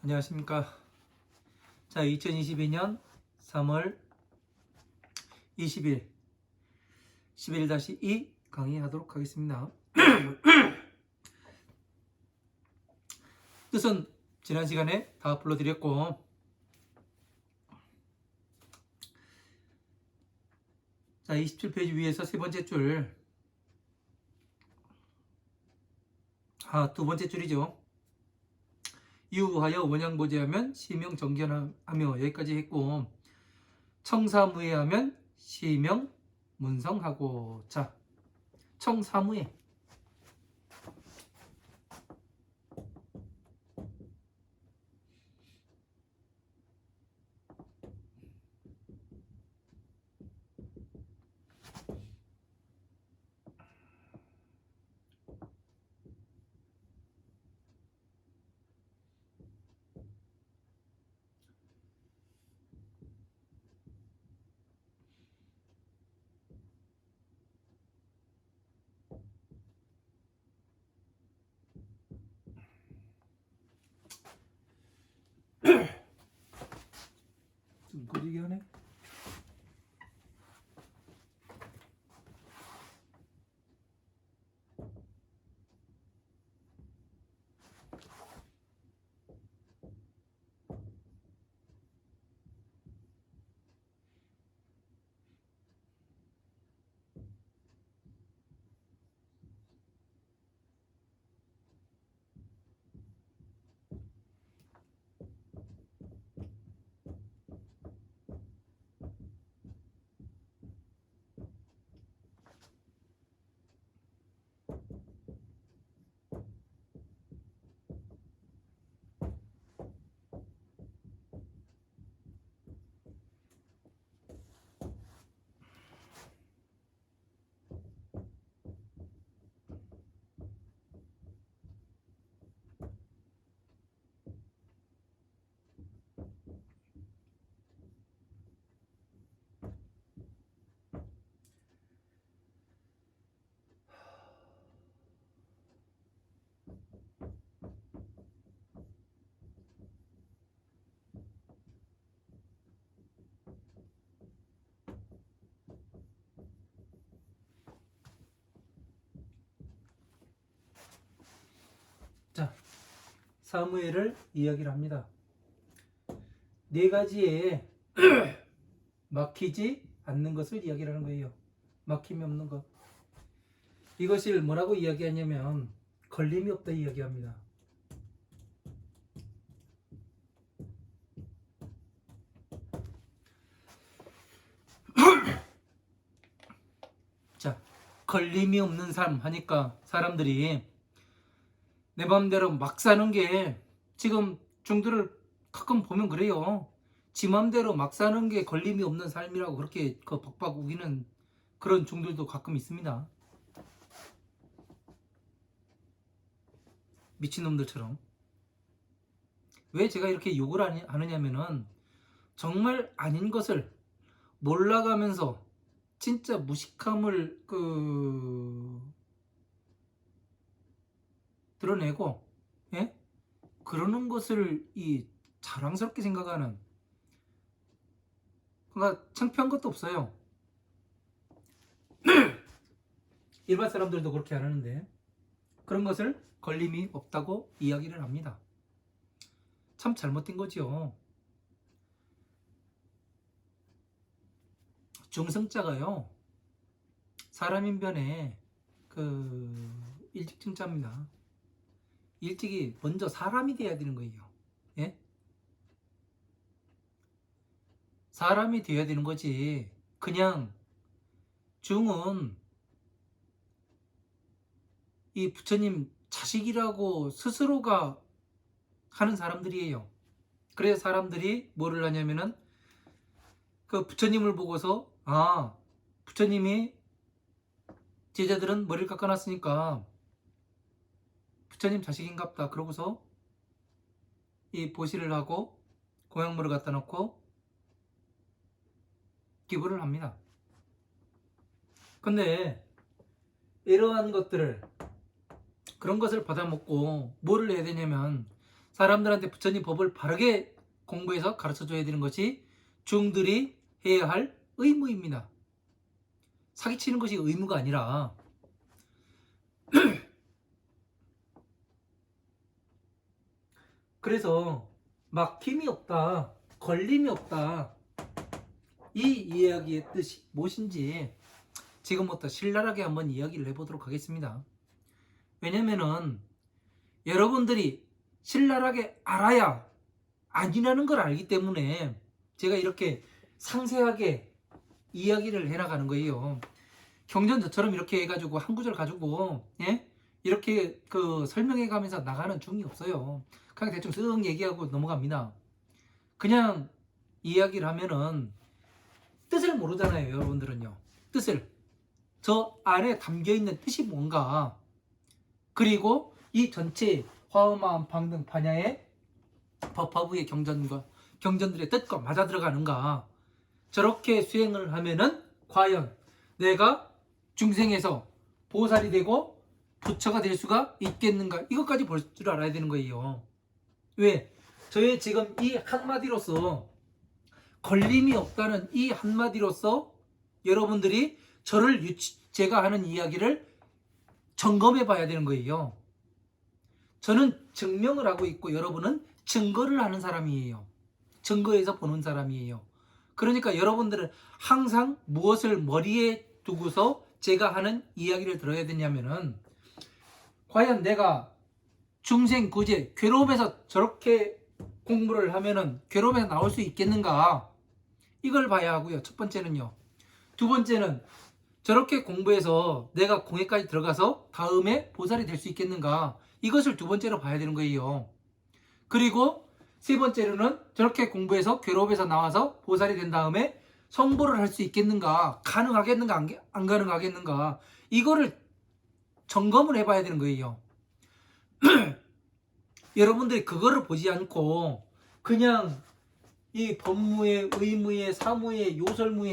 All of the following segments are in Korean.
안녕하십니까. 자, 2022년 3월 20일 11-2 강의하도록 하겠습니다. 뜻은 지난 시간에 다 불러드렸고, 자, 27페이지 위에서 세 번째 줄, 두 번째 줄이죠. 유하여 원양보제하면 시명정견하며 여기까지 했고, 청사무예하면 시명문성하고. 자, 청사무예. 좀 거리게 하네. 자, 사무엘을 이야기를 합니다. 네 가지에 막히지 않는 것을 이야기를 하는 거예요. 막힘이 없는 것. 이것을 뭐라고 이야기하냐면 걸림이 없다 이야기합니다. 자, 걸림이 없는 삶 하니까 사람들이 내 마음대로 막 사는 게, 지금 중들을 가끔 보면 그래요. 지 마음대로 막 사는 게 걸림이 없는 삶이라고 그렇게 박박 우기는 그런 중들도 가끔 있습니다. 미친놈들처럼. 왜 제가 이렇게 욕을 하느냐면은 정말 아닌 것을 몰라가면서 진짜 무식함을 드러내고, 예? 그러는 것을 자랑스럽게 생각하는, 그러니까 창피한 것도 없어요. 일반 사람들도 그렇게 안 하는데 그런 것을 걸림이 없다고 이야기를 합니다. 참 잘못된 거지요. 중성자가요, 사람인변에 일찍증자입니다. 일찍이 먼저 사람이 돼야 되는 거예요. 예? 사람이 돼야 되는 거지. 그냥 중은 이 부처님 자식이라고 스스로가 하는 사람들이에요. 그래서 사람들이 뭐를 하냐면은 그 부처님을 보고서, 부처님이 제자들은 머리를 깎아놨으니까 부처님 자식인갑다 그러고서 이 보시를 하고 공양물을 갖다 놓고 기부를 합니다. 근데 이러한 것들을, 그런 것을 받아먹고 뭐를 해야 되냐면 사람들한테 부처님 법을 바르게 공부해서 가르쳐줘야 되는 것이 중들이 해야 할 의무입니다. 사기치는 것이 의무가 아니라 그래서 막힘이 없다, 걸림이 없다, 이 이야기의 뜻이 무엇인지 지금부터 신랄하게 한번 이야기를 해보도록 하겠습니다. 왜냐면은 여러분들이 신랄하게 알아야 아니라는 걸 알기 때문에 제가 이렇게 상세하게 이야기를 해나가는 거예요. 경전 저처럼 이렇게 해가지고 한 구절 가지고 이렇게 설명해 가면서 나가는 중이 없어요. 그냥 대충 쓱 얘기하고 넘어갑니다. 그냥 이야기를 하면은 뜻을 모르잖아요. 여러분들은요. 뜻을. 저 안에 담겨있는 뜻이 뭔가, 그리고 이 전체 화엄마음 방등 반야의 법화부의 경전들의 뜻과 맞아 들어가는가, 저렇게 수행을 하면은 과연 내가 중생에서 보살이 되고 부처가 될 수가 있겠는가, 이것까지 볼 줄 알아야 되는 거예요. 왜? 저의 지금 이 한마디로서, 걸림이 없다는 이 한마디로서 여러분들이 제가 하는 이야기를 점검해 봐야 되는 거예요. 저는 증명을 하고 있고 여러분은 증거를 하는 사람이에요. 증거에서 보는 사람이에요. 그러니까 여러분들은 항상 무엇을 머리에 두고서 제가 하는 이야기를 들어야 되냐면은, 과연 내가 중생 구제, 괴로움에서 저렇게 공부를 하면은 괴로움에서 나올 수 있겠는가, 이걸 봐야 하고요. 첫 번째는요. 두 번째는 저렇게 공부해서 내가 공회까지 들어가서 다음에 보살이 될 수 있겠는가, 이것을 두 번째로 봐야 되는 거예요. 그리고 세 번째로는 저렇게 공부해서 괴로움에서 나와서 보살이 된 다음에 성불을 할 수 있겠는가, 가능하겠는가, 안 가능하겠는가, 이거를 점검을 해봐야 되는 거예요. 여러분들이 그거를 보지 않고 그냥 이 법무에, 의무에, 사무에, 요설무에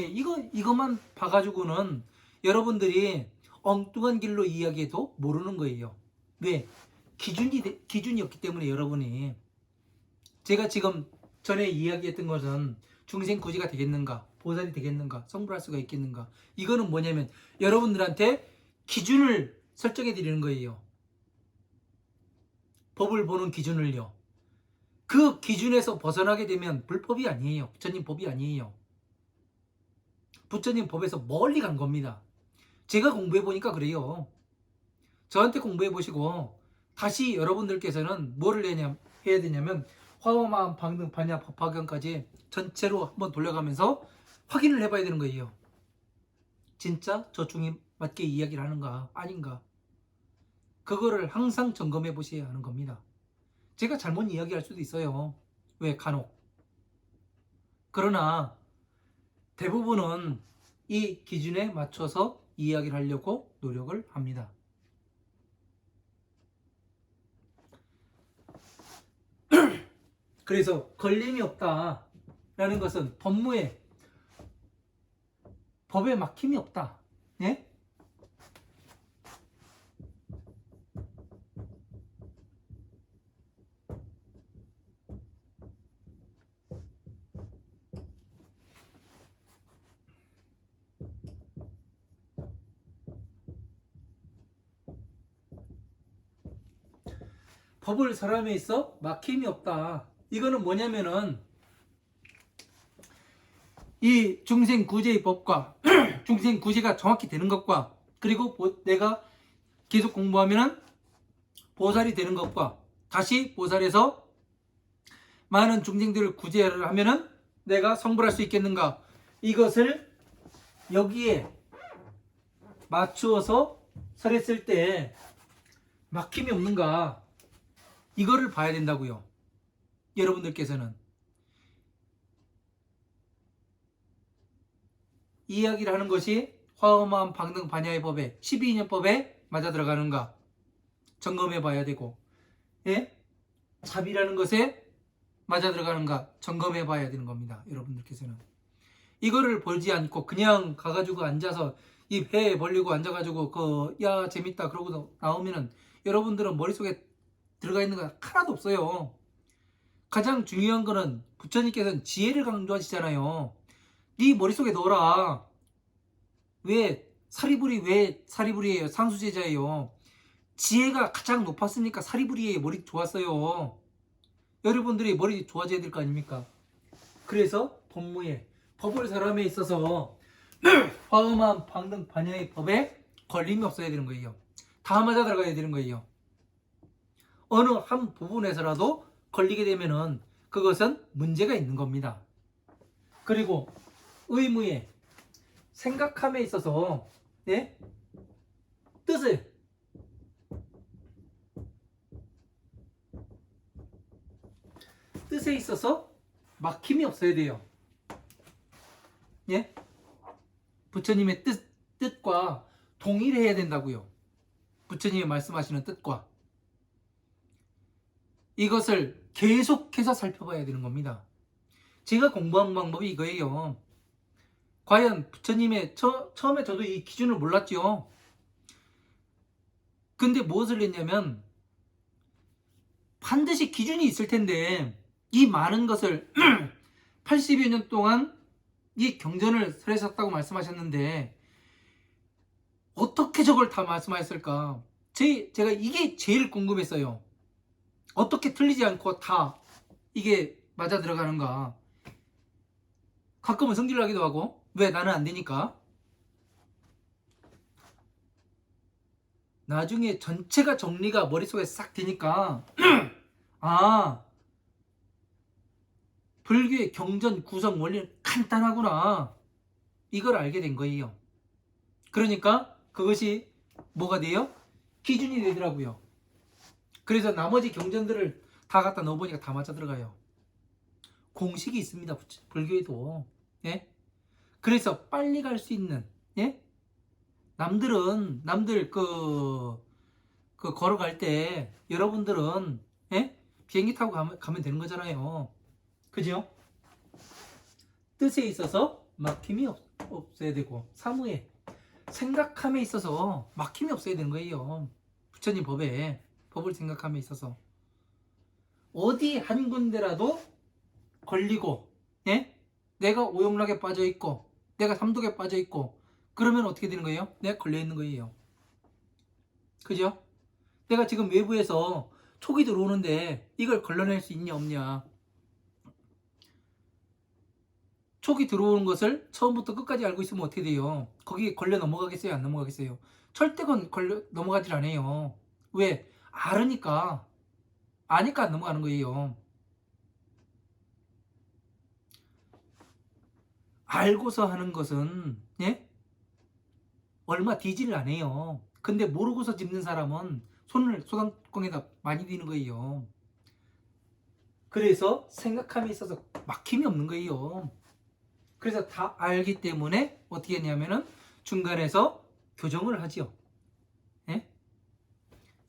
이것만 봐가지고는 여러분들이 엉뚱한 길로 이야기해도 모르는 거예요. 왜? 기준이 없기 때문에. 여러분이, 제가 지금 전에 이야기했던 것은 중생 구제가 되겠는가, 보살이 되겠는가, 성불할 수가 있겠는가, 이거는 뭐냐면 여러분들한테 기준을 설정해 드리는 거예요. 법을 보는 기준을요. 그 기준에서 벗어나게 되면 불법이 아니에요. 부처님 법이 아니에요. 부처님 법에서 멀리 간 겁니다. 제가 공부해 보니까 그래요. 저한테 공부해 보시고 다시 여러분들께서는 뭐를 해야 되냐면 화엄마음 방등 반야 법화경까지 전체로 한번 돌려가면서 확인을 해봐야 되는 거예요. 진짜 저 중에 맞게 이야기를 하는가 아닌가, 그거를 항상 점검해 보셔야 하는 겁니다. 제가 잘못 이야기할 수도 있어요. 왜? 간혹. 그러나 대부분은 이 기준에 맞춰서 이야기를 하려고 노력을 합니다. 그래서 걸림이 없다라는 것은 법에 막힘이 없다. 예? 법을 사람에 있어 막힘이 없다. 이거는 뭐냐면은 이 중생 구제의 법과 중생 구제가 정확히 되는 것과, 그리고 내가 계속 공부하면은 보살이 되는 것과, 다시 보살에서 많은 중생들을 구제를 하면은 내가 성불할 수 있겠는가, 이것을 여기에 맞추어서 설했을 때 막힘이 없는가, 이거를 봐야 된다고요. 여러분들께서는 이야기를 하는 것이 화엄마음 방등 반야의 법에 12인연법에 맞아 들어가는가 점검해 봐야 되고, 예? 잡이라는 것에 맞아 들어가는가 점검해 봐야 되는 겁니다. 여러분들께서는 이거를 보지 않고 그냥 가가지고 앉아서 입 회 벌리고 앉아가지고 야 재밌다 그러고 나오면은 여러분들은 머릿속에 들어가 있는 거 하나도 없어요. 가장 중요한 거는 부처님께서는 지혜를 강조하시잖아요. 네 머릿속에 넣어라. 왜 사리부리예요? 상수제자예요. 지혜가 가장 높았으니까 사리부리예요. 머리 좋았어요. 여러분들이 머리 좋아져야 될 거 아닙니까? 그래서 법무에 법을 사람에 있어서 화엄한 방등 반야의 법에 걸림이 없어야 되는 거예요. 다 맞아 들어가야 되는 거예요. 어느 한 부분에서라도 걸리게 되면은 그것은 문제가 있는 겁니다. 그리고 의무에 생각함에 있어서 예? 뜻에 있어서 막힘이 없어야 돼요. 예? 부처님의 뜻과 동일해야 된다고요. 부처님이 말씀하시는 뜻과 이것을 계속해서 살펴봐야 되는 겁니다. 제가 공부한 방법이 이거예요. 과연 부처님의 처음에 저도 이 기준을 몰랐죠. 근데 무엇을 했냐면 반드시 기준이 있을 텐데 이 많은 것을 80여 년 동안 이 경전을 설하셨다고 말씀하셨는데 어떻게 저걸 다 말씀하셨을까? 제가 이게 제일 궁금했어요. 어떻게 틀리지 않고 다 이게 맞아 들어가는가? 가끔은 성질나기도 하고 왜 나는 안 되니까? 나중에 전체가 정리가 머릿속에 싹 되니까 아, 불교의 경전 구성 원리는 간단하구나. 이걸 알게 된 거예요. 그러니까 그것이 뭐가 돼요? 기준이 되더라고요. 그래서 나머지 경전들을 다 갖다 넣어보니까 다 맞아 들어가요. 공식이 있습니다. 불교에도. 예? 그래서 빨리 갈 수 있는, 예? 남들 걸어갈 때 여러분들은, 예? 비행기 타고 가면 되는 거잖아요. 그죠? 뜻에 있어서 막힘이 없어야 되고, 사무에, 생각함에 있어서 막힘이 없어야 되는 거예요. 부처님 법을 생각함에 있어서. 어디 한 군데라도 걸리고, 예? 내가 오용락에 빠져 있고, 내가 삼독에 빠져 있고, 그러면 어떻게 되는 거예요? 내가 걸려 있는 거예요. 그죠? 내가 지금 외부에서 촉이 들어오는데 이걸 걸러낼 수 있냐 없냐? 촉이 들어오는 것을 처음부터 끝까지 알고 있으면 어떻게 돼요? 거기에 걸려 넘어가겠어요? 안 넘어가겠어요? 절대 걸려 넘어가질 않아요. 왜? 아니까 안 넘어가는 거예요. 알고서 하는 것은, 예? 얼마 뒤지를 안 해요. 근데 모르고서 짚는 사람은 손을 소강공에다 많이 디는 거예요. 그래서 생각함에 있어서 막힘이 없는 거예요. 그래서 다 알기 때문에 어떻게 했냐면은 중간에서 교정을 하지요. 예?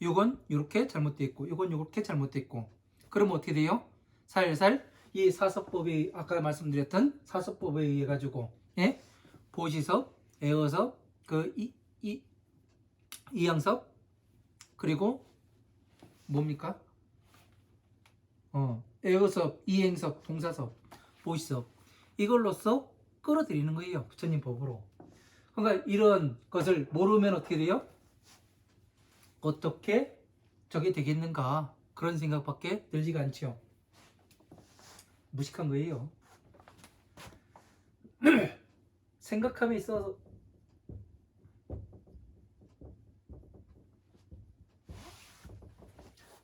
요건 요렇게 잘못되어 있고 요건 요렇게 잘못되어 있고 그러면 어떻게 돼요? 살살 이 사서법이 아까 말씀드렸던 사서법에 의해 가지고, 예? 보시섭, 애어섭, 이양섭, 그리고 뭡니까? 애어섭, 이행섭, 동사섭, 보시섭, 이걸로써 끌어들이는 거예요. 부처님 법으로. 그러니까 이런 것을 모르면 어떻게 돼요? 어떻게 저게 되겠는가, 그런 생각밖에 들지가 않죠. 무식한 거예요. 생각함에 있어서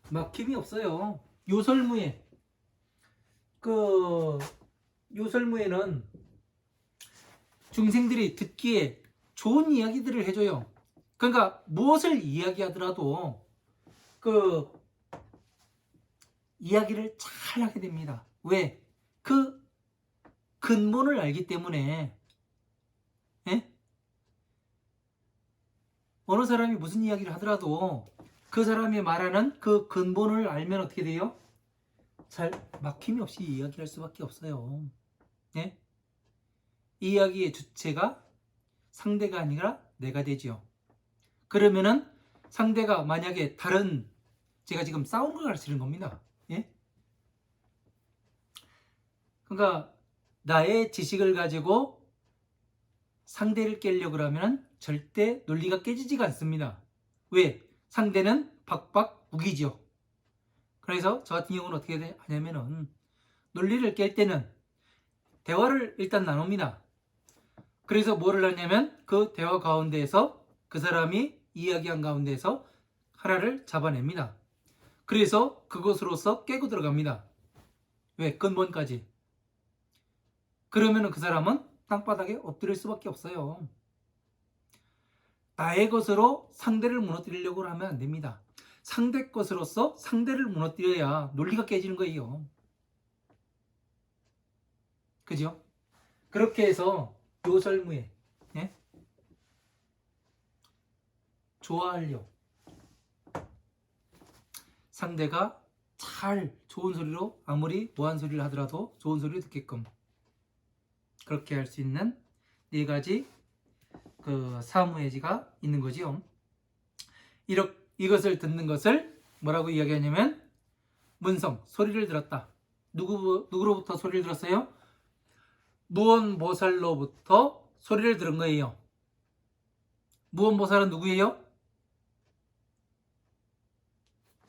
막힘이 없어요. 요설무에 요설무에는 중생들이 듣기에 좋은 이야기들을 해줘요. 그러니까 무엇을 이야기하더라도 그 이야기를 잘 하게 됩니다. 왜? 그 근본을 알기 때문에. 예? 어느 사람이 무슨 이야기를 하더라도 그 사람이 말하는 그 근본을 알면 어떻게 돼요? 잘 막힘이 없이 이야기할 수밖에 없어요. 예? 이 이야기의 주체가 상대가 아니라 내가 되지요. 그러면은 상대가 만약에 다른, 제가 지금 싸우는 걸 가르치는 겁니다. 예? 그러니까 나의 지식을 가지고 상대를 깨려고 하면 절대 논리가 깨지지가 않습니다. 왜? 상대는 박박 무기죠. 그래서 저 같은 경우는 어떻게 하냐면은 논리를 깰 때는 대화를 일단 나눕니다. 그래서 뭐를 하냐면 그 대화 가운데에서 그 사람이 이야기한 가운데에서 하나를 잡아냅니다. 그래서 그것으로서 깨고 들어갑니다. 왜? 근본까지. 그러면 그 사람은 땅바닥에 엎드릴 수밖에 없어요. 나의 것으로 상대를 무너뜨리려고 하면 안 됩니다. 상대 것으로서 상대를 무너뜨려야 논리가 깨지는 거예요. 그죠? 그렇게 해서 요설무에, 예? 좋아하려, 상대가 잘 좋은 소리로 아무리 무한 소리를 하더라도 좋은 소리를 듣게끔 그렇게 할 수 있는 네 가지 그 사무예지가 있는 거지요. 이것을 듣는 것을 뭐라고 이야기하냐면 문성, 소리를 들었다. 누구로부터 소리를 들었어요? 무언보살로부터 소리를 들은 거예요. 무언보살은 누구예요?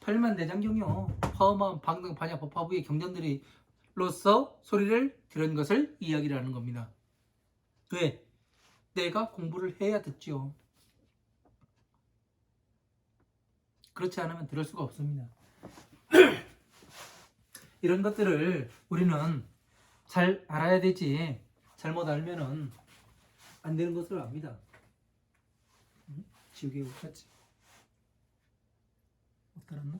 팔만대장경이요. 파엄한 방등 반야 법화부의 경전들이로서 소리를 들은 것을 이야기를 하는 겁니다. 왜? 내가 공부를 해야 듣지요. 그렇지 않으면 들을 수가 없습니다. 이런 것들을 우리는 잘 알아야 되지, 잘못 알면은 안 되는 것을 압니다. 지우개 옷 같지? 옷 갈았나?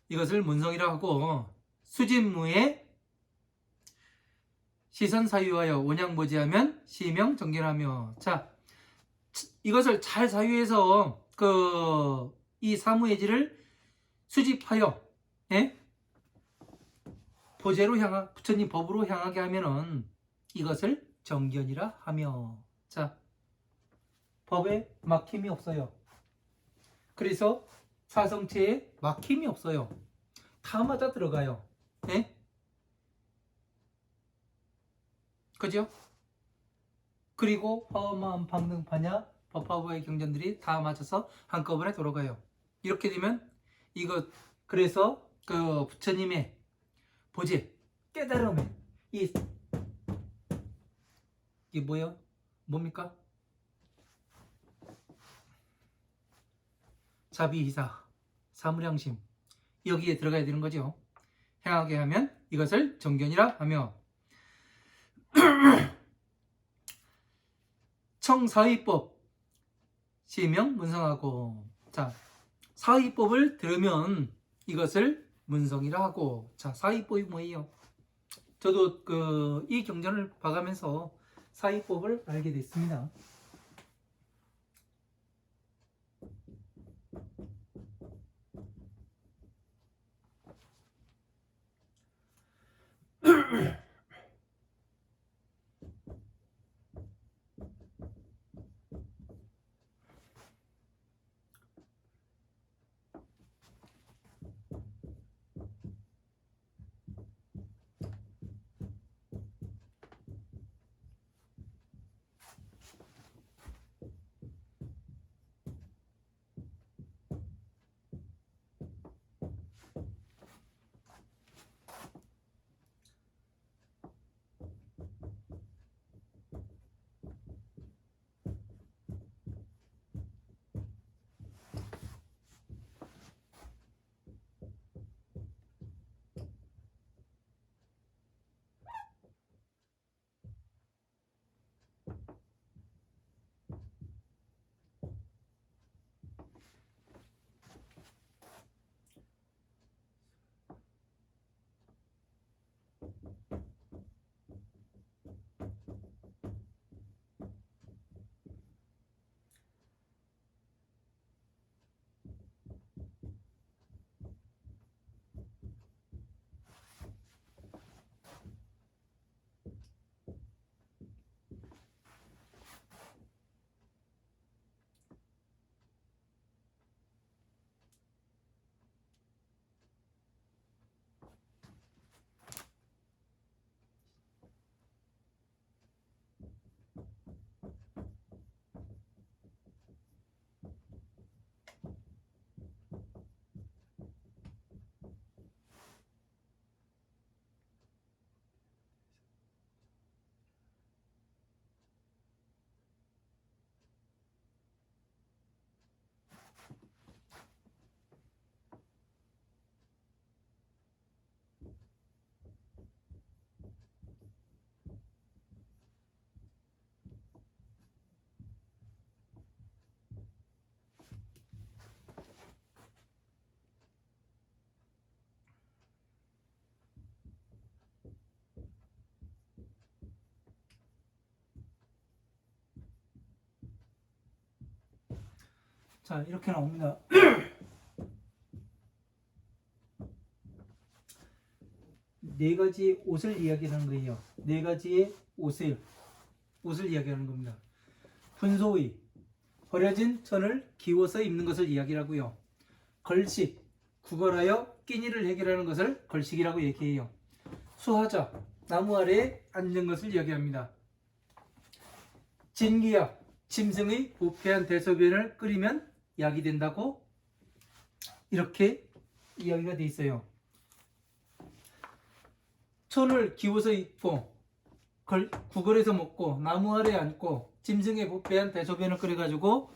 이것을 문성이라 하고, 수진무에 시선 사유하여 원양보지하면 시명 정견하며. 자, 이것을 잘 사유해서 이 사무예지를 수집하여, 예? 보제로 부처님 법으로 향하게 하면은 이것을 정견이라 하며. 자, 법에 막힘이 없어요. 그래서 사성체에 막힘이 없어요. 다 맞아 들어가요. 예? 그죠? 그리고 화엄한 방등 반야 법화부의 경전들이 다 맞아서 한꺼번에 돌아가요. 이렇게 되면 그래서 그 부처님의 보제, 깨달음에 이게 뭐예요? 뭡니까? 자비이사, 사무량심, 여기에 들어가야 되는 거죠. 행하게 하면 이것을 정견이라 하며, 청사의법 시명 문성하고. 자, 사의법을 들으면 이것을 문성이라 하고. 자, 사의법이 뭐예요? 저도 이 경전을 봐가면서 사의법을 알게 됐습니다. 자, 이렇게 나옵니다. 네 가지 옷을 이야기하는 거예요. 네 가지의 옷을 이야기하는 겁니다. 분소의, 버려진 천을 기워서 입는 것을 이야기하고요. 걸식, 구걸하여 끼니를 해결하는 것을 걸식이라고 얘기해요. 수하자, 나무 아래에 앉는 것을 이야기합니다. 진기약, 짐승의 부패한 대소변을 끓이면 약이 된다고 이렇게 이야기가 돼 있어요. 천을 기워서 입고 구걸해서 먹고 나무 아래에 앉고 짐승의 부패한 대소변을 끓여가지고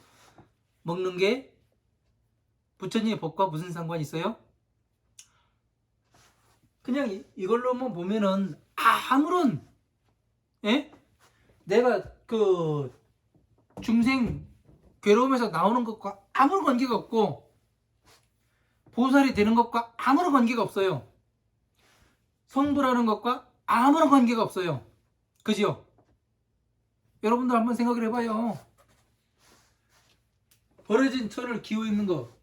먹는 게 부처님의 법과 무슨 상관이 있어요? 그냥 이걸로만 보면은 아무런 내가 그 중생 괴로움에서 나오는 것과 아무런 관계가 없고 보살이 되는 것과 아무런 관계가 없어요. 성불하는 것과 아무런 관계가 없어요. 그죠? 여러분들 한번 생각을 해봐요. 버려진 천을 기워 입는 거,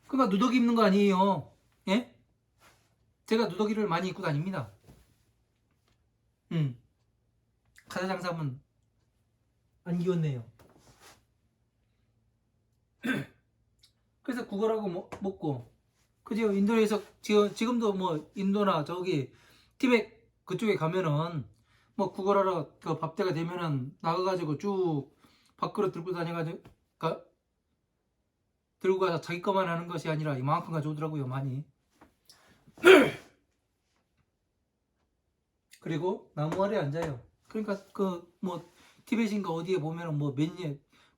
그러니까 누더기 입는 거 아니에요. 예? 제가 누더기를 많이 입고 다닙니다. 가사장사면 안 기웠네요. 그래서 구걸하고 먹고, 그죠? 인도에서 지금도 뭐 인도나 저기 티베트 그쪽에 가면은 뭐 구걸하러 그 밥때가 되면은 나가가지고 쭉 밖으로 들고 다녀가지고 들고 가서 자기 것만 하는 것이 아니라 이만큼 가져오더라고요, 많이. 그리고 나무 아래 앉아요. 그러니까 그 뭐 티베트인가 어디에 보면은 뭐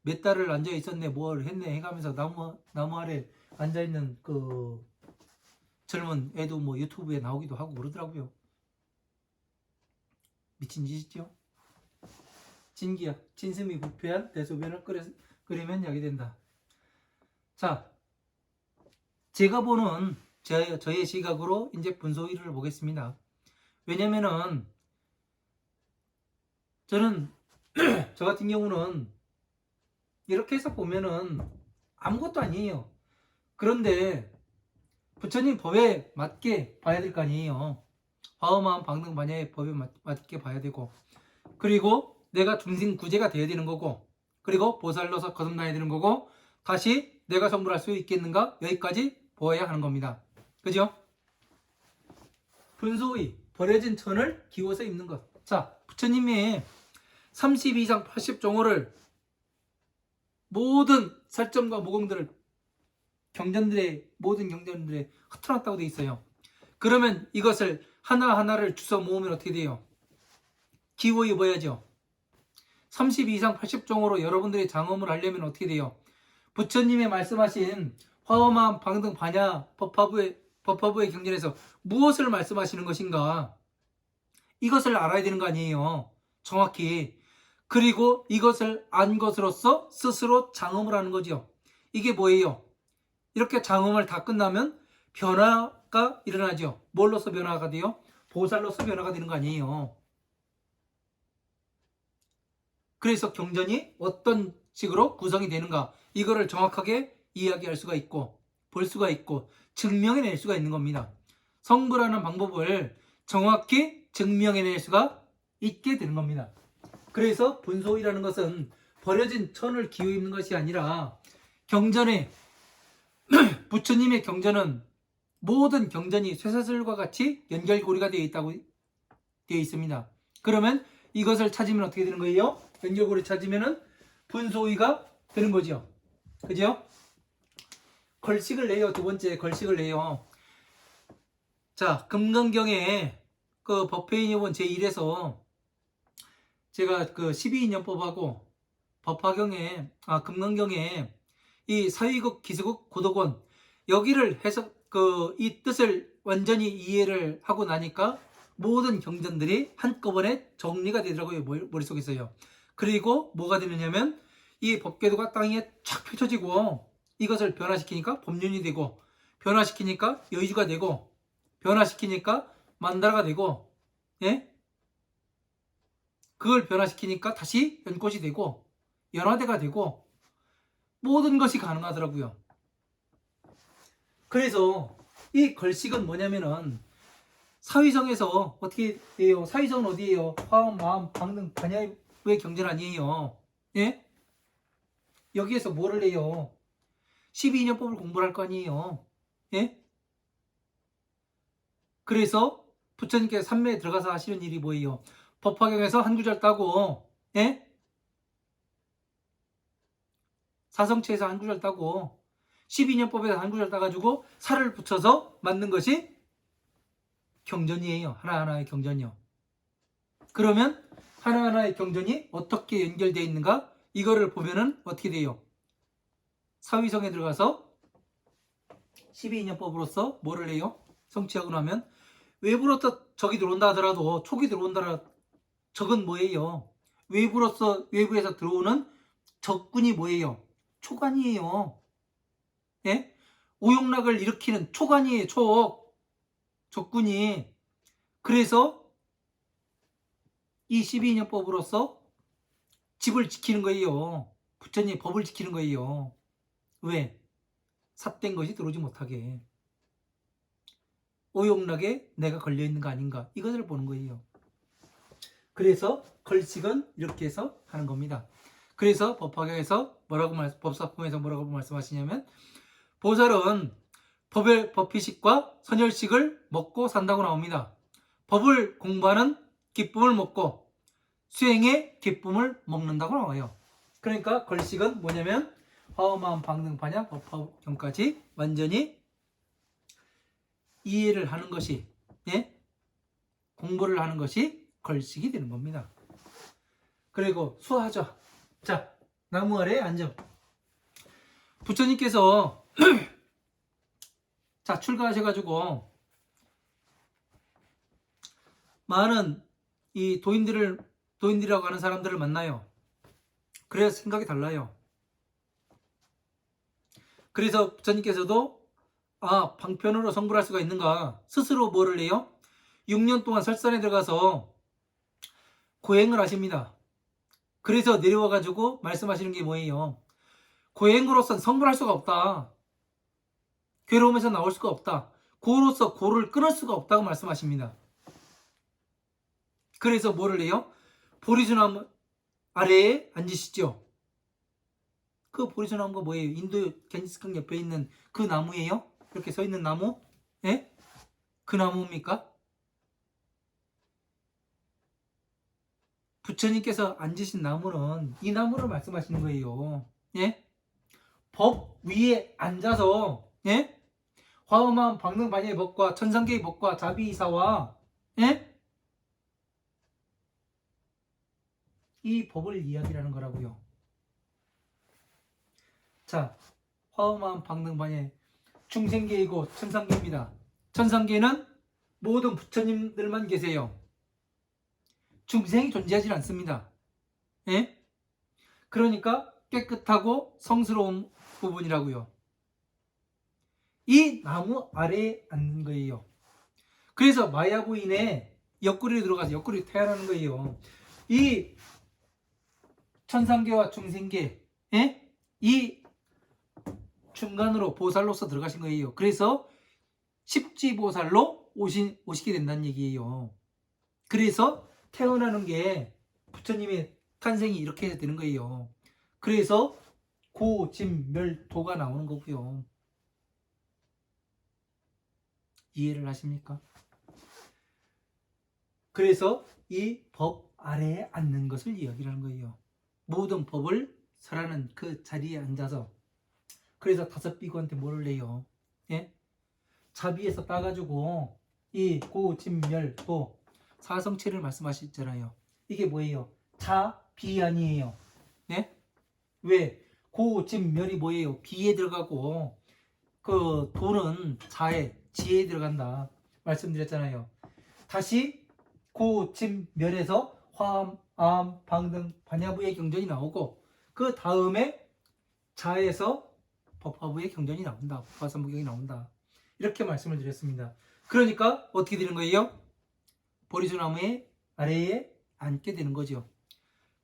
몇 달을 앉아 있었네, 뭘 했네 해가면서 나무 아래 앉아 있는 그 젊은 애도 뭐 유튜브에 나오기도 하고 그러더라고요. 미친 짓이죠. 진기야, 진슴이 부패한 대소변을 끓이면 약이 된다. 자, 제가 보는 저의 시각으로 이제 분소위를 보겠습니다. 왜냐면은 저는 저 같은 경우는 이렇게 해서 보면은 아무것도 아니에요. 그런데 부처님 법에 맞게 봐야 될 거 아니에요. 화엄한 방등 반야의 법에 맞게 봐야 되고, 그리고 내가 중생 구제가 돼야 되는 거고, 그리고 보살로서 거듭나야 되는 거고, 다시 내가 성불할 수 있겠는가, 여기까지 보아야 하는 겁니다. 그죠? 분소의, 버려진 천을 기워서 입는 것. 자, 부처님의 32상 80종호를 모든 살점과 모공들을 모든 경전들에 흩어놨다고 되어 있어요. 그러면 이것을 하나하나를 주워 모으면 어떻게 돼요? 기워 입어야죠. 32상 80종호로 여러분들이 장엄을 하려면 어떻게 돼요? 부처님의 말씀하신 화엄한 방등 반야 법화부의 경전에서 무엇을 말씀하시는 것인가? 이것을 알아야 되는 거 아니에요. 정확히. 그리고 이것을 안 것으로서 스스로 장엄을 하는 거죠. 이게 뭐예요? 이렇게 장엄을 다 끝나면 변화가 일어나죠. 뭘로서 변화가 돼요? 보살로서 변화가 되는 거 아니에요. 그래서 경전이 어떤 식으로 구성이 되는가, 이거를 정확하게 이야기할 수가 있고 볼 수가 있고 증명해낼 수가 있는 겁니다. 성불하는 방법을 정확히 증명해낼 수가 있게 되는 겁니다. 그래서 분소이라는 것은 버려진 천을 기워 입는 것이 아니라 경전에 부처님의 경전은 모든 경전이 쇠사슬과 같이 연결고리가 되어 있다고 되어 있습니다. 그러면 이것을 찾으면 어떻게 되는 거예요? 연결고리 찾으면은 분소이가 되는 거죠. 그죠? 걸식을 내요. 두 번째 걸식을 내요. 자, 금강경에 그 법회인요원 제1에서 제가 그 12인연법하고 법화경에 금강경에 이 사위국 기수국 고덕원 여기를 해서 이 뜻을 완전히 이해를 하고 나니까 모든 경전들이 한꺼번에 정리가 되더라고요. 머릿속에서요. 그리고 뭐가 되느냐면 이 법궤도가 땅에 쫙 펼쳐지고 이것을 변화시키니까 법륜이 되고, 변화시키니까 여의주가 되고, 변화시키니까 만다라가 되고, 예? 그걸 변화시키니까 다시 연꽃이 되고 연화대가 되고, 모든 것이 가능하더라고요. 그래서 이 걸식은 뭐냐면은 사위성에서 어떻게 돼요? 사위성은 어디예요? 화음, 마음, 방능, 반야의 경전 아니에요. 예? 여기에서 뭐를 해요? 12인연법을 공부를 할 거 아니에요. 예? 그래서 부처님께서 삼매에 들어가서 하시는 일이 뭐예요? 법화경에서 한 구절 따고, 예? 사성체에서 한 구절 따고, 12인연법에서 한 구절 따가지고 살을 붙여서 만든 것이 경전이에요. 하나하나의 경전이요. 그러면 하나하나의 경전이 어떻게 연결되어 있는가? 이거를 보면은 어떻게 돼요? 사위성에 들어가서 12인연법으로서 뭐를 해요? 성취하고 나면 외부로부터 적이 들어온다 하더라도 촉이 들어온다 적은 뭐예요? 외부에서 들어오는 적군이 뭐예요? 촉안이에요. 예? 오용락을 일으키는 촉안이에요. 적군이. 그래서 이 12인연법으로서 집을 지키는 거예요. 부처님의 법을 지키는 거예요. 왜? 삿된 것이 들어오지 못하게. 오용락에 내가 걸려있는 거 아닌가. 이것을 보는 거예요. 그래서 걸식은 이렇게 해서 하는 겁니다. 그래서 법화경에서 법사품에서 뭐라고 말씀하시냐면 보살은 법회식과 선열식을 먹고 산다고 나옵니다. 법을 공부하는 기쁨을 먹고 수행의 기쁨을 먹는다고 나와요. 그러니까 걸식은 뭐냐면 화엄마음 방능 반야 법화경까지 완전히 이해를 하는 것이, 예? 공부를 하는 것이 걸식이 되는 겁니다. 그리고 수하죠. 자, 나무 아래 앉음. 부처님께서 자, 출가하셔가지고 많은 이 도인들이라고 하는 사람들을 만나요. 그래서 생각이 달라요. 그래서 부처님께서도 방편으로 성불할 수가 있는가? 스스로 뭐를 해요? 6년 동안 설산에 들어가서 고행을 하십니다. 그래서 내려와가지고 말씀하시는 게 뭐예요? 고행으로선 성불할 수가 없다. 괴로움에서 나올 수가 없다. 고로서 고를 끊을 수가 없다고 말씀하십니다. 그래서 뭐를 해요? 보리수나무 아래에 앉으시죠. 그 보리수나무가 뭐예요? 인도 겐지스강 옆에 있는 그 나무예요? 이렇게 서 있는 나무? 예? 그 나무입니까? 부처님께서 앉으신 나무는 이 나무를 말씀하시는 거예요. 예? 법 위에 앉아서, 예? 화엄한 방능반야의 법과 천상계의 법과 자비이사와, 예? 이 법을 이야기하는 거라고요. 자, 화엄한 방능반야의 중생계이고 천상계입니다. 천상계는 모든 부처님들만 계세요. 중생이 존재하지 않습니다. 예? 그러니까 깨끗하고 성스러운 부분이라고요. 이 나무 아래에 앉는 거예요. 그래서 마야부인의 옆구리에 들어가서 옆구리 태어나는 거예요. 이 천상계와 중생계, 예? 이 중간으로 보살로서 들어가신 거예요. 그래서 십지보살로 오시게 된다는 얘기예요. 그래서 태어나는 게 부처님의 탄생이 이렇게 해서 되는 거예요. 그래서 고진멸도가 나오는 거고요. 이해를 하십니까? 그래서 이 법 아래에 앉는 것을 이야기하는 거예요. 모든 법을 설하는 그 자리에 앉아서. 그래서 다섯 비구한테 뭐를 해요? 예? 자비에서 따가지고 이 고진멸도 사성체를 말씀하셨잖아요. 이게 뭐예요? 자비 아니에요. 네? 왜? 고진멸이 뭐예요? 비에 들어가고 그 도는 자에 지혜에 들어간다 말씀드렸잖아요. 다시 고진멸에서 화암, 암, 방등, 반야부의 경전이 나오고 그 다음에 자에서 법화부의 경전이 나온다. 법화삼부경이 나온다. 이렇게 말씀을 드렸습니다. 그러니까 어떻게 되는 거예요? 보리수나무의 아래에 앉게 되는 거죠.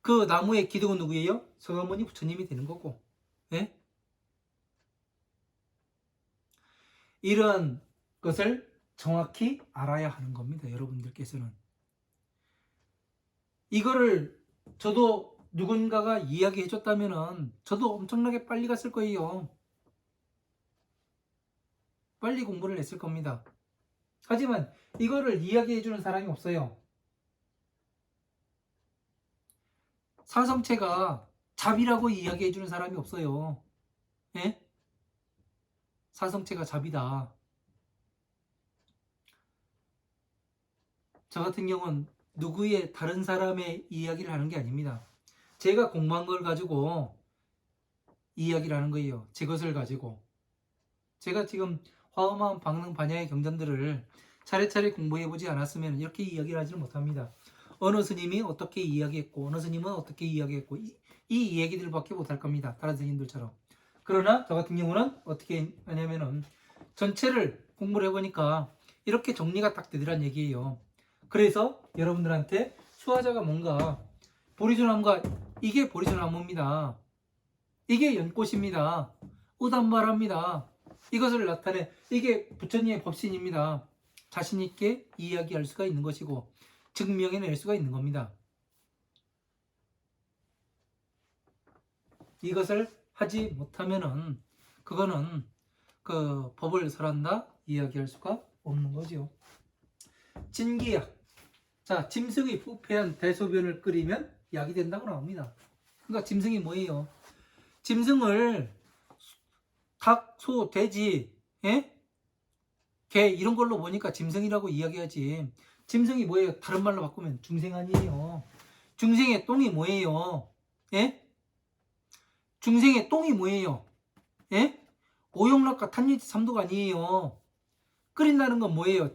그 나무의 기둥은 누구예요? 서가모니 부처님이 되는 거고, 예? 이런 것을 정확히 알아야 하는 겁니다. 여러분들께서는. 이거를 저도 누군가가 이야기해 줬다면은 저도 엄청나게 빨리 갔을 거예요. 빨리 공부를 했을 겁니다. 하지만 이거를 이야기해 주는 사람이 없어요. 사성체가 잡이라고 이야기해 주는 사람이 없어요. 예? 사성체가 잡이다. 저 같은 경우는 누구의 다른 사람의 이야기를 하는 게 아닙니다. 제가 공부한 걸 가지고 이야기를 하는 거예요. 제 것을 가지고. 제가 지금 화엄한 방능 반야의 경전들을 차례차례 공부해보지 않았으면 이렇게 이야기를 하지는 못합니다. 어느 스님이 어떻게 이야기했고 어느 스님은 어떻게 이야기했고 이 이야기들밖에 못할 겁니다. 다른 스님들처럼. 그러나 저 같은 경우는 어떻게 하냐면은 전체를 공부를 해보니까 이렇게 정리가 딱 되더란 얘기예요. 그래서 여러분들한테 수화자가 뭔가 보리수나무가 이게 보리수나무입니다. 이게 연꽃입니다. 우단말합니다. 이것을 나타내 이게 부처님의 법신입니다. 자신 있게 이야기할 수가 있는 것이고 증명해낼 수가 있는 겁니다. 이것을 하지 못하면은 그거는 그 법을 설한다 이야기할 수가 없는 거죠. 진기약. 자, 짐승이 부패한 대소변을 끓이면 약이 된다고 나옵니다. 그러니까 짐승이 뭐예요? 짐승을 닭, 소, 돼지, 예? 개 이런 걸로 보니까 짐승이라고 이야기하지. 짐승이 뭐예요? 다른 말로 바꾸면 중생 아니에요. 중생의 똥이 뭐예요? 예? 중생의 똥이 뭐예요? 예? 오용락과 탄유지 삼도가 아니에요. 끓인다는 건 뭐예요?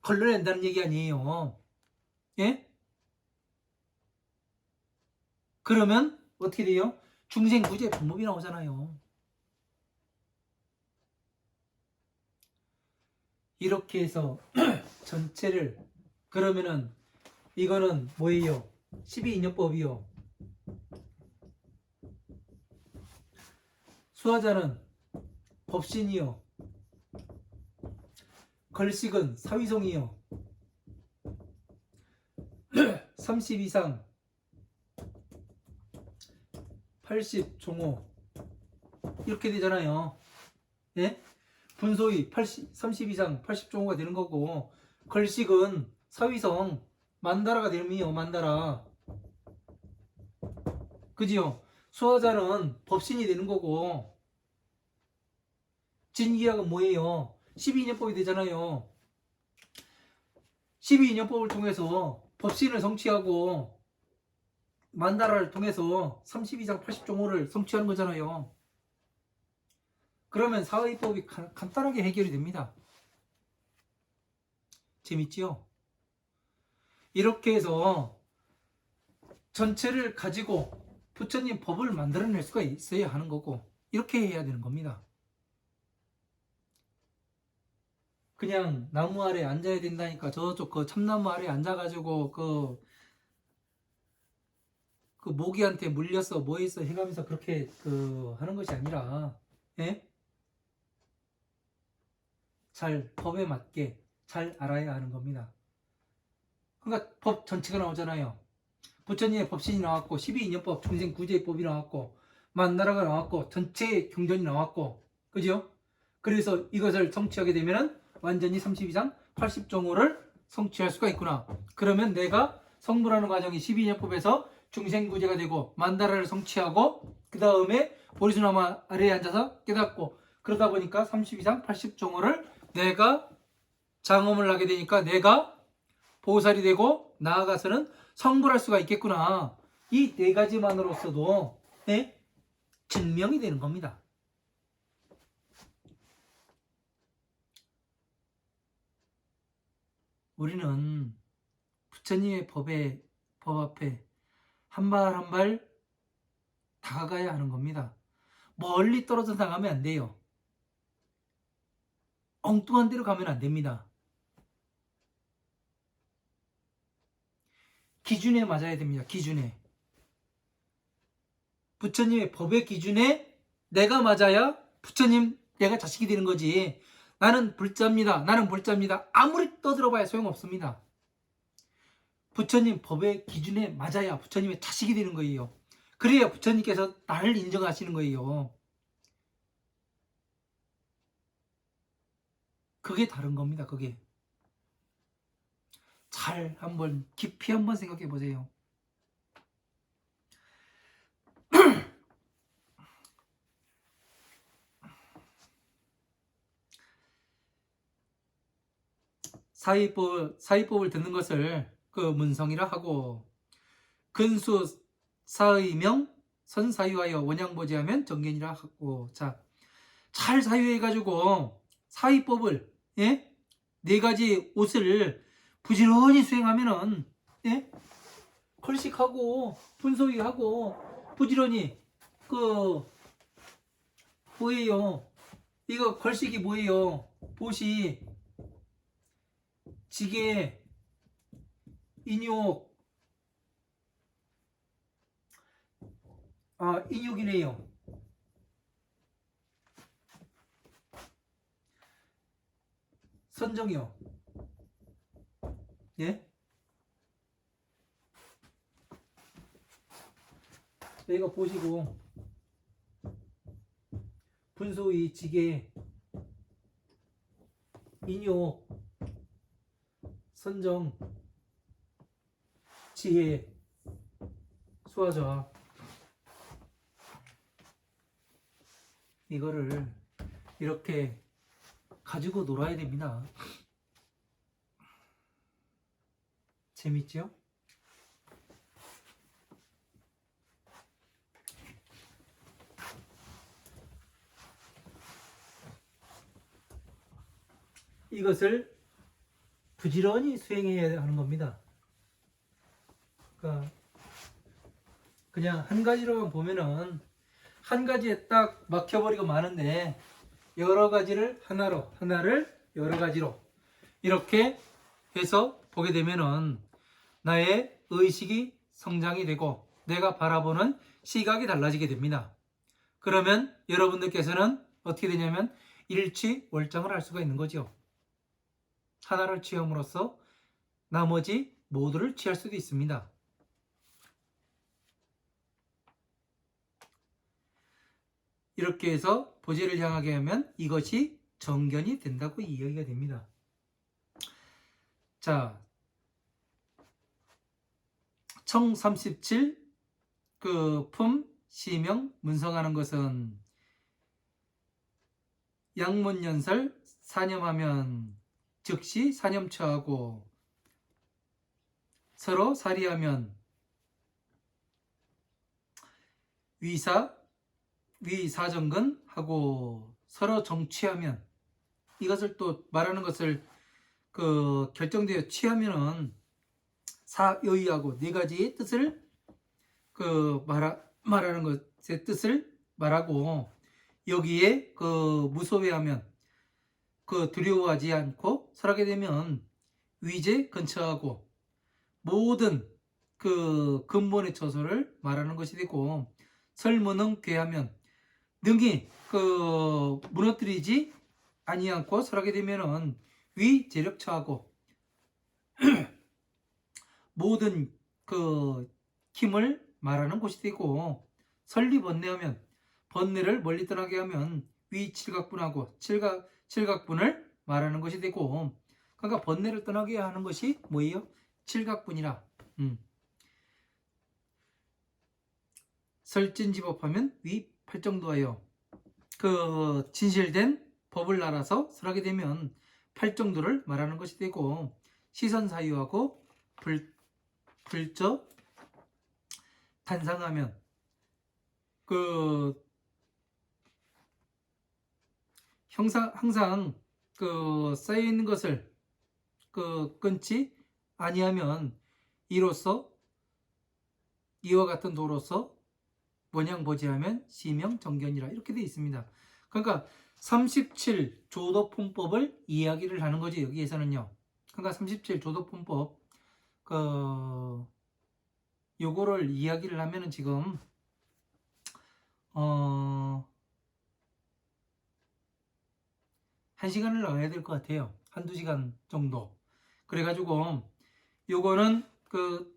걸러낸다는 얘기 아니에요. 예? 그러면 어떻게 돼요? 중생구제 방법이 나오잖아요. 이렇게 해서 전체를 그러면은 이거는 뭐예요? 12인연법이요. 수화자는 법신이요. 걸식은 사위성이요. 30 이상 80 종호 이렇게 되잖아요. 예? 분소위 30 이상 80 종호가 되는 거고 걸식은 사위성 만다라가 되면요. 만다라. 그지요? 수화자는 법신이 되는 거고 진기약은 뭐예요? 12인연법이 되잖아요. 12인연법을 통해서 법신을 성취하고 만다라를 통해서 30 이상 80종호를 성취하는 거잖아요. 그러면 사의법이 간단하게 해결이 됩니다. 재밌지요? 이렇게 해서 전체를 가지고 부처님 법을 만들어낼 수가 있어야 하는 거고 이렇게 해야 되는 겁니다. 그냥 나무 아래 앉아야 된다니까 저쪽 그 참나무 아래 앉아가지고 그 모기한테 물렸어 뭐 했어 해가면서 그렇게 하는 것이 아니라 예? 잘 법에 맞게 잘 알아야 하는 겁니다. 그러니까 법 전체가 나오잖아요. 부처님의 법신이 나왔고 12인연법 중생구제법이 나왔고 만나라가 나왔고 전체 경전이 나왔고 그죠? 그래서 이것을 성취하게 되면 완전히 30 이상 80종호를 성취할 수가 있구나. 그러면 내가 성불하는 과정이 12인연법에서 중생구제가 되고 만다라를 성취하고 그 다음에 보리수나무 아래에 앉아서 깨닫고 그러다 보니까 30 이상 80종호를 내가 장엄을 하게 되니까 내가 보살이 되고 나아가서는 성불할 수가 있겠구나. 이 네 가지만으로서도 네? 증명이 되는 겁니다. 우리는 부처님의 법 앞에 한 발 한 발 다가가야 하는 겁니다. 멀리 떨어져 나가면 안 돼요. 엉뚱한 데로 가면 안 됩니다. 기준에 맞아야 됩니다. 기준에. 부처님의 법의 기준에 내가 맞아야 부처님 내가 자식이 되는 거지. 나는 불자입니다. 나는 불자입니다. 아무리 떠들어봐야 소용없습니다. 부처님 법의 기준에 맞아야 부처님의 자식이 되는 거예요. 그래야 부처님께서 나를 인정하시는 거예요. 그게 다른 겁니다. 그게. 잘 한번 깊이 한번 생각해 보세요. 사의법을 듣는 것을 그 문성이라 하고, 근수 사의명 선사유하여 원양보지하면 정견이라 하고. 자, 잘 사유해가지고 사의법을, 예? 네 가지 옷을 부지런히 수행하면은, 예? 걸식하고 분소위하고 부지런히 그 뭐예요? 이거 걸식이 뭐예요? 보시, 지게, 인욕, 인욕이네요. 선정이요. 예? 이거 보시고, 분소위, 지게, 인욕, 선정, 지혜, 수화자, 이거를 이렇게 가지고 놀아야 됩니다. 재밌죠? 이것을 부지런히 수행해야 하는 겁니다. 그러니까 그냥 한 가지로만 보면은 한 가지에 딱 막혀버리고 마는데, 여러 가지를 하나를 여러 가지로 이렇게 해서 보게 되면은 나의 의식이 성장이 되고 내가 바라보는 시각이 달라지게 됩니다. 그러면 여러분들께서는 어떻게 되냐면 일취월장을 할 수가 있는 거죠. 하나를 취함으로써 나머지 모두를 취할 수도 있습니다. 이렇게 해서 보지를 향하게 하면 이것이 정견이 된다고 이야기가 됩니다. 자, 청 37, 품, 시명, 문성하는 것은 양문연설, 사념하면 즉시 사념처하고, 서로 사리하면 위사정근하고, 서로 정취하면, 이것을 또 말하는 것을 결정되어 취하면은 사여의하고 네 가지의 뜻을 말하는 것의 뜻을 말하고, 여기에 무소외하면 두려워하지 않고 설하게 되면 위제 근처하고 모든 근본의 처소를 말하는 것이 되고, 설무능 괴하면 능히 무너뜨리지 아니않고 설하게 되면은 위재력처하고 모든 힘을 말하는 곳이 되고, 설리번뇌하면 번뇌를 멀리 떠나게 하면 위칠각분하고 칠각분을 말하는 것이 되고, 그러니까 번뇌를 떠나게 하는 것이 뭐예요? 칠각분이라. 설진지법하면 위 팔정도하여 진실된 법을 알아서 설하게 되면 팔정도를 말하는 것이 되고, 시선사유하고 불저 단상하면 항상 쌓여 있는 것을 끊지 아니하면 이로써 이와 같은 도로서 원양보지하면 시명 정견이라, 이렇게 되어 있습니다. 그러니까 37 조도품법을 이야기를 하는 거죠, 여기에서는요. 그러니까 37 조도품법 요거를 이야기를 하면은 지금 1시간을 나가야 될 것 같아요. 한두 시간 정도. 그래가지고 요거는 그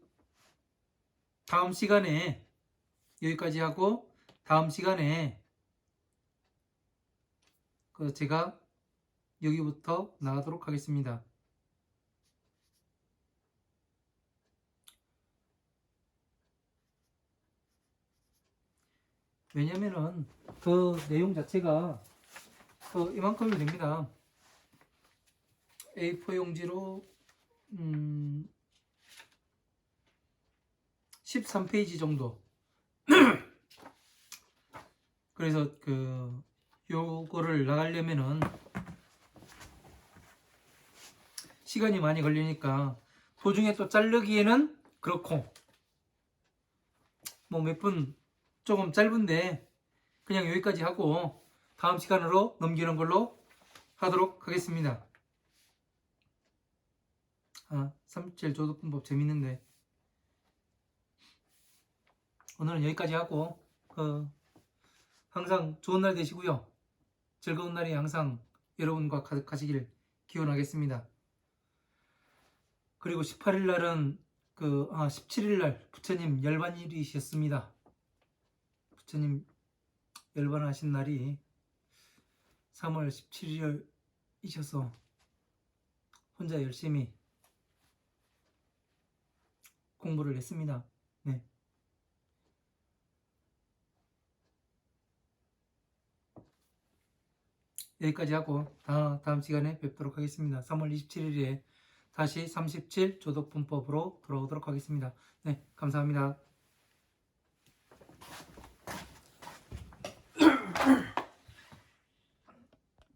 다음 시간에 여기까지 하고 다음 시간에 그 제가 여기부터 나가도록 하겠습니다. 왜냐면은 그 내용 자체가 그 이만큼이 됩니다. A4 용지로 13페이지 정도. 그래서 그 요거를 나가려면은 시간이 많이 걸리니까 도중에 또 자르기에는 그렇고 뭐 몇 분 조금 짧은데 그냥 여기까지 하고 다음 시간으로 넘기는 걸로 하도록 하겠습니다. 3.7 조도분법 재밌는데 오늘은 여기까지 하고 항상 좋은 날 되시고요. 즐거운 날이 항상 여러분과 가득하시길 기원하겠습니다. 그리고 18일 날은 17일 날 부처님 열반일이셨습니다. 부처님 열반하신 날이 3월 17일이셔서 혼자 열심히 공부를 했습니다. 네. 여기까지 하고 다음 시간에 뵙도록 하겠습니다. 3월 27일에 다시 37 조도분법으로 돌아오도록 하겠습니다. 네, 감사합니다.